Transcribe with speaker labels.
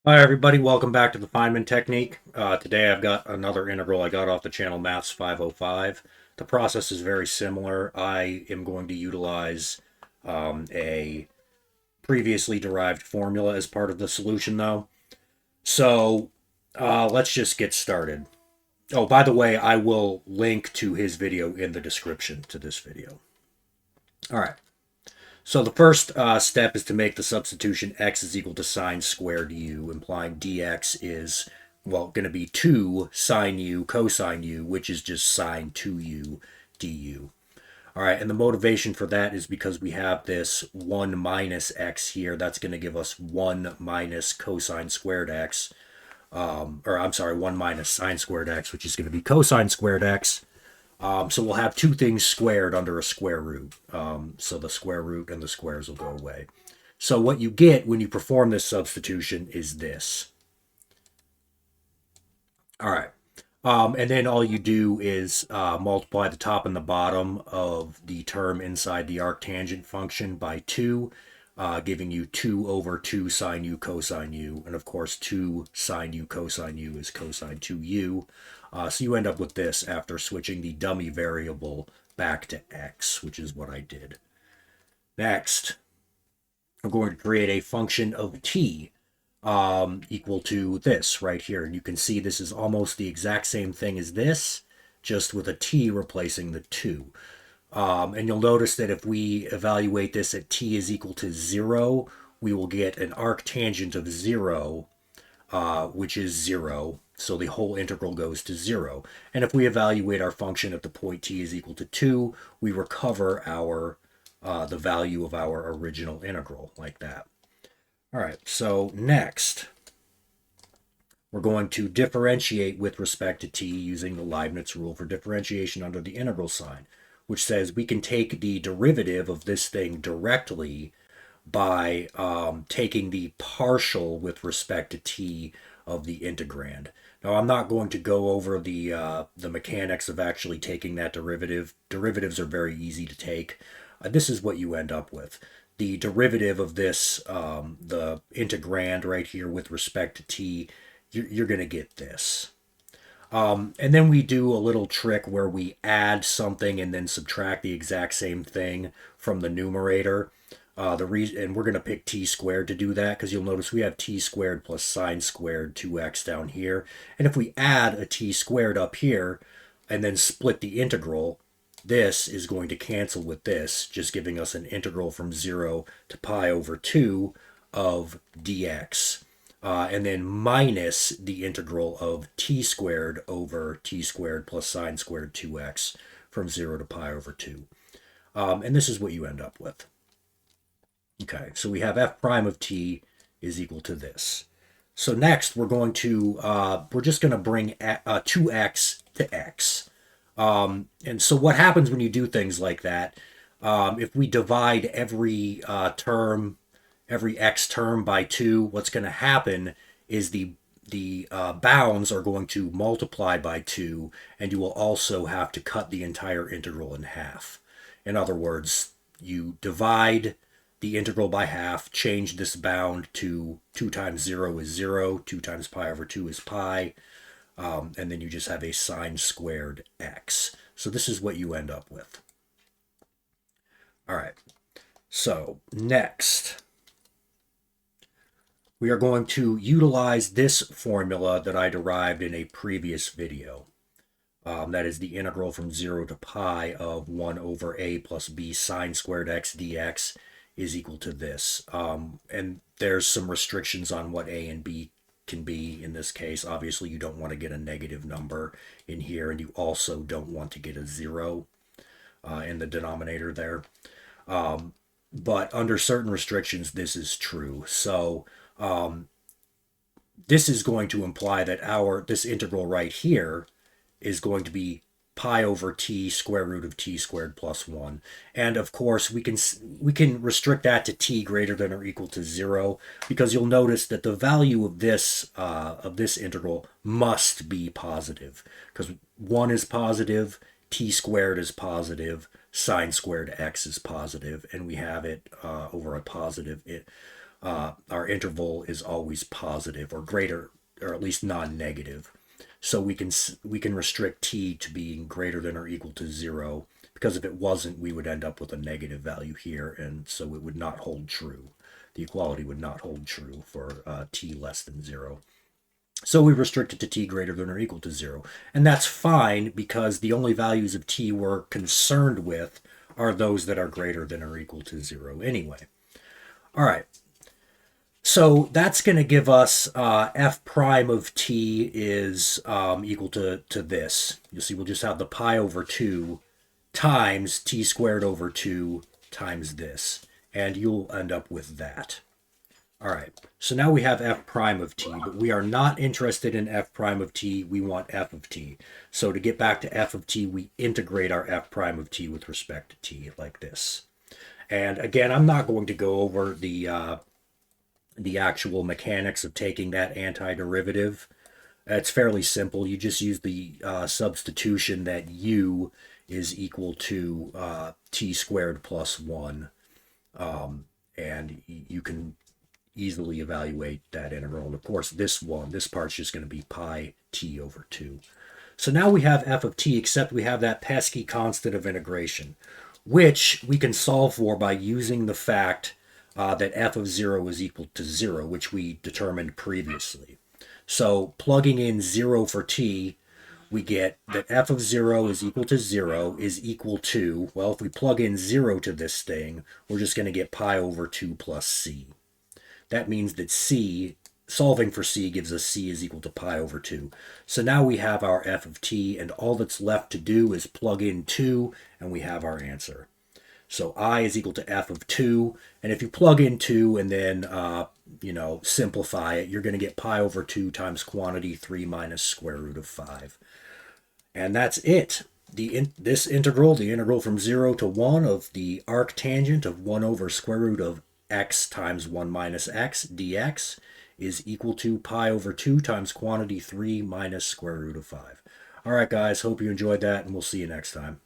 Speaker 1: Hi everybody, welcome back to the Feynman technique. Today I've got another integral I got off the channel Maths 505. The process is very similar. I am going to utilize a previously derived formula as part of the solution though. So let's just get started. Oh, by the way, I will link to his video in the description to this video. All right. So the first step is to make the substitution x is equal to sine squared u, implying dx is, well, going to be 2 sine u cosine u, which is just sine 2u du. All right, and the motivation for that is because we have this 1 minus x here. That's going to give us 1 minus cosine squared x, or I'm sorry, 1 minus sine squared x, which is going to be cosine squared x. So we'll have two things squared under a square root. So the square root and the squares will go away. So what you get when you perform this substitution is this. All right. And then all you do is multiply the top and the bottom of the term inside the arctangent function by 2, giving you 2 over 2 sine u cosine u. And of course, 2 sine u cosine u is cosine 2u. So you end up with this after switching the dummy variable back to x, which is what I did. Next, I'm going to create a function of t equal to this right here. And you can see this is almost the exact same thing as this, just with a t replacing the 2. And you'll notice that if we evaluate this at t is equal to 0, we will get an arctangent of 0, which is 0. So the whole integral goes to 0. And if we evaluate our function at the point t is equal to 2, we recover our the value of our original integral, like that. All right, so next, we're going to differentiate with respect to t using the Leibniz rule for differentiation under the integral sign, which says we can take the derivative of this thing directly by taking the partial with respect to t of the integrand. Now, I'm not going to go over the mechanics of actually taking that derivative. Derivatives are very easy to take. This is what you end up with. The derivative of this, the integrand right here with respect to t, you're going to get this. And then we do a little trick where we add something and then subtract the exact same thing from the numerator. And we're going to pick t squared to do that because you'll notice we have t squared plus sine squared 2x down here. And if we add a t squared up here and then split the integral, this is going to cancel with this, just giving us an integral from 0 to pi over 2 of dx. And then minus the integral of t squared over t squared plus sine squared 2x from 0 to pi over 2. And this is what you end up with. Okay, so we have f prime of t is equal to this. So next we're just going to bring 2x to x. And so what happens when you do things like that, if we divide every every x term by 2, what's going to happen is the bounds are going to multiply by 2, and you will also have to cut the entire integral in half. In other words, you divide the integral by half, change this bound to 2 times 0 is 0, 2 times pi over 2 is pi, and then you just have a sine squared x. So this is what you end up with. All right, so next, we are going to utilize this formula that I derived in a previous video. That is the integral from 0 to pi of 1 over a plus b sine squared x dx is equal to this. And there's some restrictions on what a and b can be in this case. Obviously, you don't want to get a negative number in here, and you also don't want to get a 0 in the denominator there. But under certain restrictions, this is true. So this is going to imply that this integral right here is going to be pi over t square root of t squared plus 1. And of course, we can restrict that to t greater than or equal to 0, because you'll notice that the value of this integral must be positive, because 1 is positive, t squared is positive, sine squared x is positive, and we have it over a positive our interval is always positive or greater, or at least non-negative. So we can restrict t to being greater than or equal to 0, because if it wasn't, we would end up with a negative value here, and so it would not hold true. The equality would not hold true for t less than 0. So we restrict it to t greater than or equal to 0. And that's fine, because the only values of t we're concerned with are those that are greater than or equal to 0 anyway. All right. So that's going to give us f prime of t is equal to this. You'll see we'll just have the pi over 2 times t squared over 2 times this. And you'll end up with that. All right, so now we have f prime of t, but we are not interested in f prime of t. We want f of t. So to get back to f of t, we integrate our f prime of t with respect to t like this. And again, I'm not going to go over the actual mechanics of taking that antiderivative. It's fairly simple. You just use the substitution that u is equal to t squared plus 1. And you can easily evaluate that integral. And of course, this part's just going to be pi t over 2. So now we have f of t, except we have that pesky constant of integration, which we can solve for by using the fact that f of 0 is equal to 0, which we determined previously. So plugging in 0 for t, we get that f of 0 is equal to 0 is equal to, well, if we plug in 0 to this thing, we're just going to get pi over 2 plus c. That means that c, solving for c, gives us c is equal to pi over 2. So now we have our f of t, and all that's left to do is plug in 2, and we have our answer. So I is equal to f of 2, and if you plug in 2 and then, simplify it, you're going to get pi over 2 times quantity 3 minus square root of 5. And that's it. This integral, the integral from 0 to 1 of the arctangent of 1 over square root of x times 1 minus x dx is equal to pi over 2 times quantity 3 minus square root of 5. All right, guys, hope you enjoyed that, and we'll see you next time.